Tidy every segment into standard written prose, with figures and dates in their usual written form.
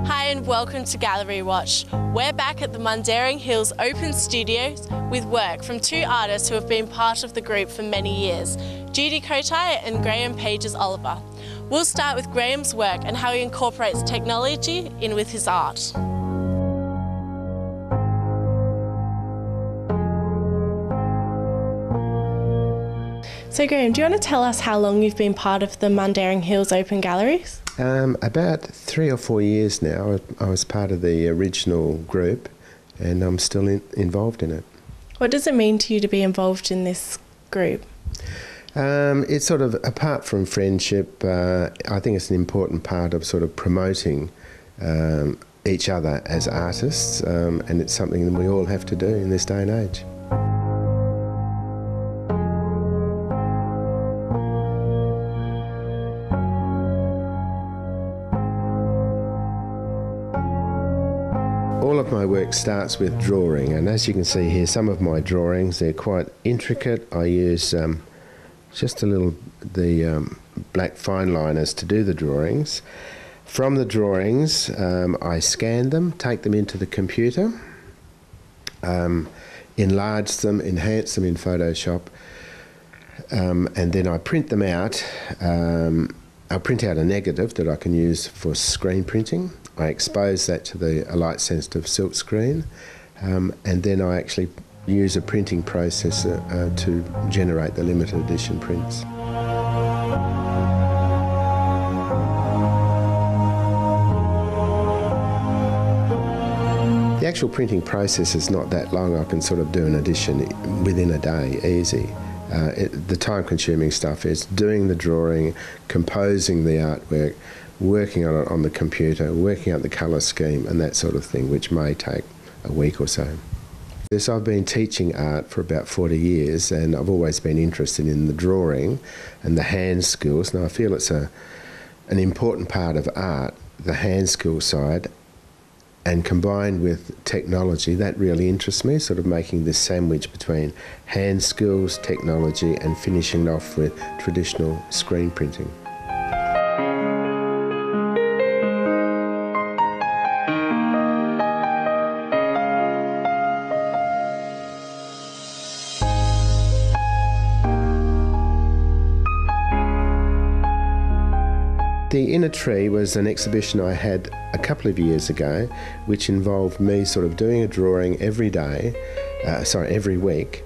Hi and welcome to Gallery Watch. We're back at the Mundaring Hills Open Studios with work from two artists who have been part of the group for many years, Judy Kotai and Graham Pages Oliver. We'll start with Graham's work and how he incorporates technology in with his art. So Graham, do you want to tell us how long you've been part of the Mundaring Hills Open Galleries? About 3 or 4 years now. I was part of the original group and I'm still involved in it. What does it mean to you to be involved in this group? It's sort of, apart from friendship, I think it's an important part of sort of promoting each other as artists, and it's something that we all have to do in this day and age. All of my work starts with drawing, and as you can see here, some of my drawings, they're quite intricate. I use just the black fine liners to do the drawings. From the drawings, I scan them, take them into the computer, enlarge them, enhance them in Photoshop, and then I print them out. I'll print out a negative that I can use for screen printing. I expose that to a light-sensitive silk screen, and then I actually use a printing processor to generate the limited edition prints. The actual printing process is not that long. I can sort of do an edition within a day, easy. The time-consuming stuff is doing the drawing, composing the artwork, working on it on the computer, working out the colour scheme and that sort of thing, which may take a week or so. Yes, I've been teaching art for about 40 years and I've always been interested in the drawing and the hand skills. Now I feel it's an important part of art, the hand skill side, and combined with technology, that really interests me, sort of making this sandwich between hand skills, technology and finishing off with traditional screen printing. The Inner Tree was an exhibition I had a couple of years ago, which involved me sort of doing a drawing every week.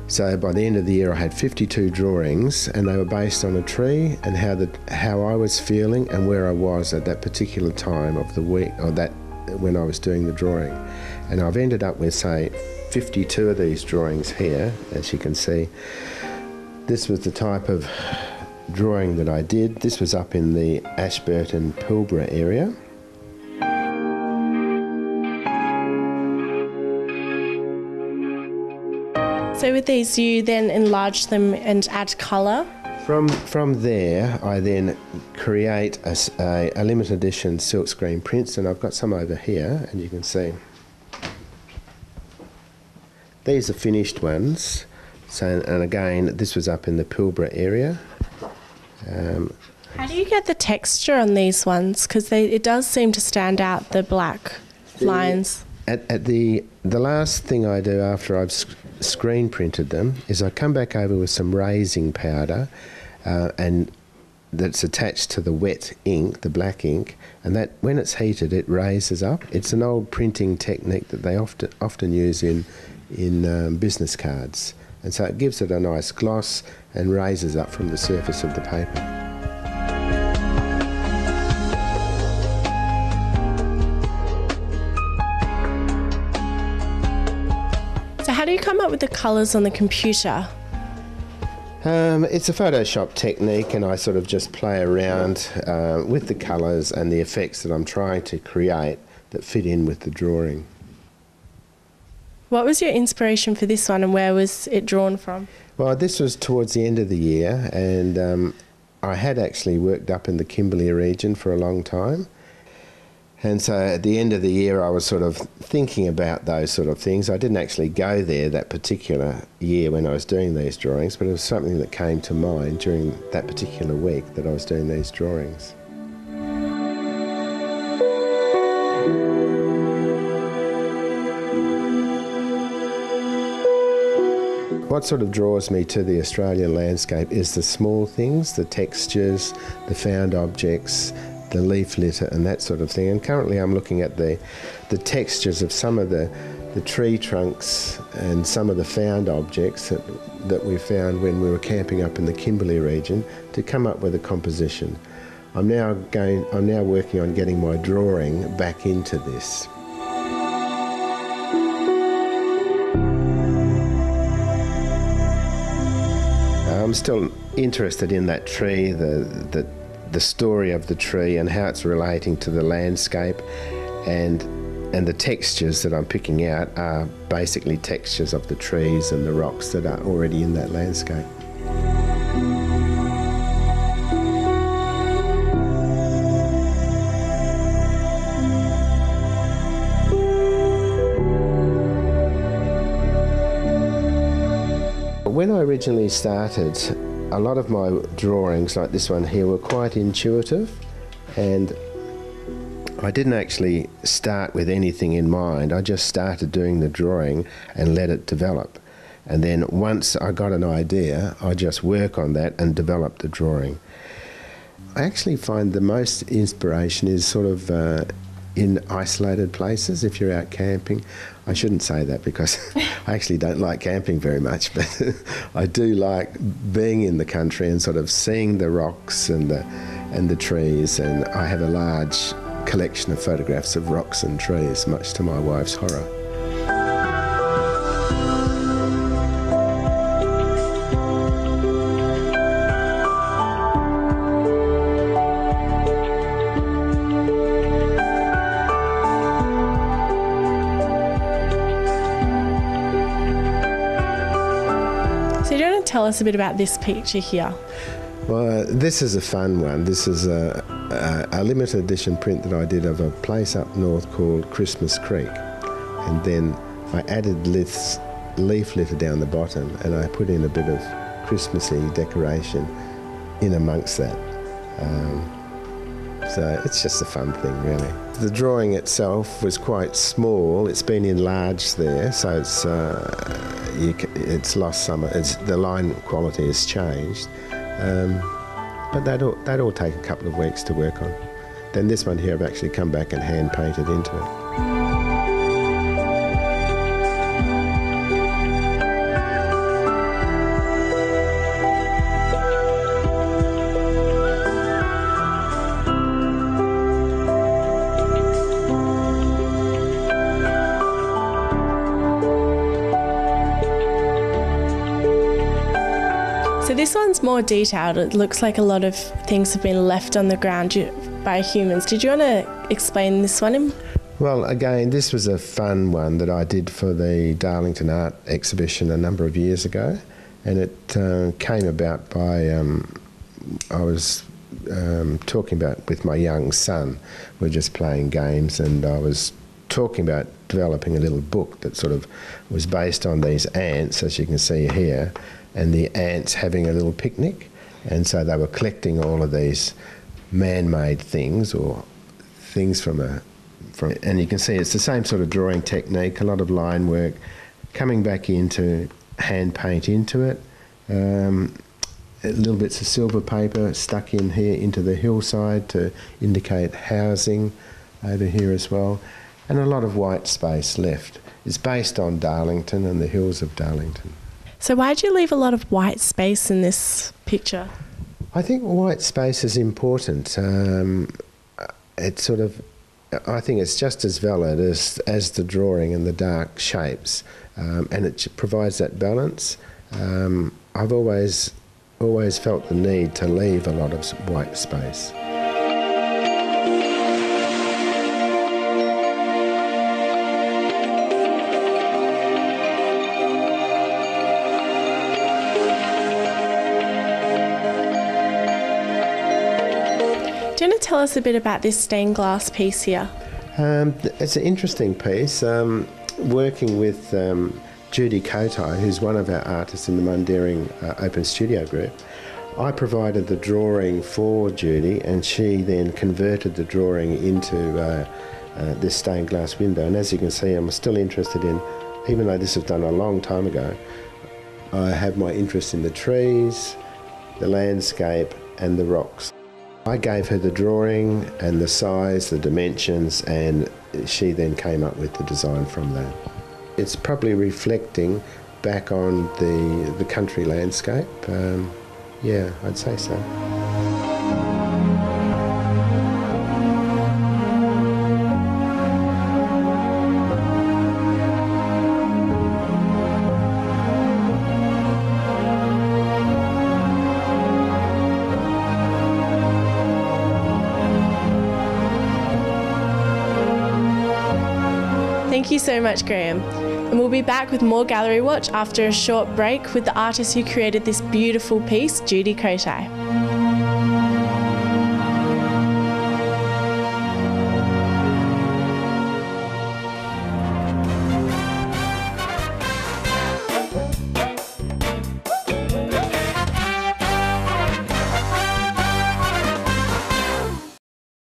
So by the end of the year I had 52 drawings and they were based on a tree and how I was feeling and where I was at that particular time of the week, or that when I was doing the drawing. And I've ended up with, say, 52 of these drawings here, as you can see. This was the type of drawing that I did. This was up in the Ashburton, Pilbara area. So with these you then enlarge them and add colour? From there I then create a limited edition silkscreen prints, and I've got some over here and you can see. These are finished ones. So, and again, this was up in the Pilbara area. How do you get the texture on these ones? Because it does seem to stand out, the black lines. At the last thing I do after I've screen printed them is I come back over with some raising powder, and that's attached to the wet ink, the black ink, and that when it's heated it raises up. It's an old printing technique that they often use in business cards. And so it gives it a nice gloss and raises up from the surface of the paper. So how do you come up with the colours on the computer? It's a Photoshop technique, and I sort of just play around with the colours and the effects that I'm trying to create that fit in with the drawing. What was your inspiration for this one, and where was it drawn from? Well, this was towards the end of the year, and I had actually worked up in the Kimberley region for a long time. And so at the end of the year, I was sort of thinking about those sort of things. I didn't actually go there that particular year when I was doing these drawings, but it was something that came to mind during that particular week that I was doing these drawings. What sort of draws me to the Australian landscape is the small things, the textures, the found objects, the leaf litter and that sort of thing. And currently I'm looking at the textures of some of the tree trunks and some of the found objects that we found when we were camping up in the Kimberley region to come up with a composition. I'm now working on getting my drawing back into this. I'm still interested in that tree, the story of the tree and how it's relating to the landscape, and the textures that I'm picking out are basically textures of the trees and the rocks that are already in that landscape. When I originally started, a lot of my drawings, like this one here, were quite intuitive, and I didn't actually start with anything in mind. I just started doing the drawing and let it develop. And then once I got an idea, I just work on that and develop the drawing. I actually find the most inspiration is sort of in isolated places. If you're out camping, I shouldn't say that because I actually don't like camping very much, but I do like being in the country and sort of seeing the rocks and the trees, and I have a large collection of photographs of rocks and trees, much to my wife's horror. So do you want to tell us a bit about this picture here? Well, this is a fun one. This is a limited edition print that I did of a place up north called Christmas Creek. And then I added leaf litter down the bottom, and I put in a bit of Christmassy decoration in amongst that. So it's just a fun thing, really. The drawing itself was quite small. It's been enlarged there, so it's lost some. The line quality has changed, but that'll all take a couple of weeks to work on. Then this one here, I've actually come back and hand painted into it. So this one's more detailed. It looks like a lot of things have been left on the ground by humans. Did you want to explain this one? Well, again, this was a fun one that I did for the Darlington Art Exhibition a number of years ago, and it came about by I was talking about with my young son. We're just playing games, and I was talking about developing a little book that sort of was based on these ants, as you can see here, and the ants having a little picnic. And so they were collecting all of these man-made things, or things and you can see it's the same sort of drawing technique, a lot of line work, coming back into hand paint into it, little bits of silver paper stuck in here into the hillside to indicate housing over here as well, and a lot of white space left. It's based on Darlington and the hills of Darlington. So why did you leave a lot of white space in this picture? I think white space is important. I think it's just as valid as the drawing and the dark shapes, and it provides that balance. I've always always felt the need to leave a lot of white space. Do you want to tell us a bit about this stained glass piece here? It's an interesting piece. Working with Judy Kotai, who's one of our artists in the Mundaring Open Studio Group, I provided the drawing for Judy, and she then converted the drawing into this stained glass window. And as you can see, I'm still interested in, even though this was done a long time ago, I have my interest in the trees, the landscape and the rocks. I gave her the drawing and the size, the dimensions, and she then came up with the design from that. It's probably reflecting back on the country landscape. Yeah, I'd say so. Thank you so much, Graham. And we'll be back with more Gallery Watch after a short break with the artist who created this beautiful piece, Judy Kotai.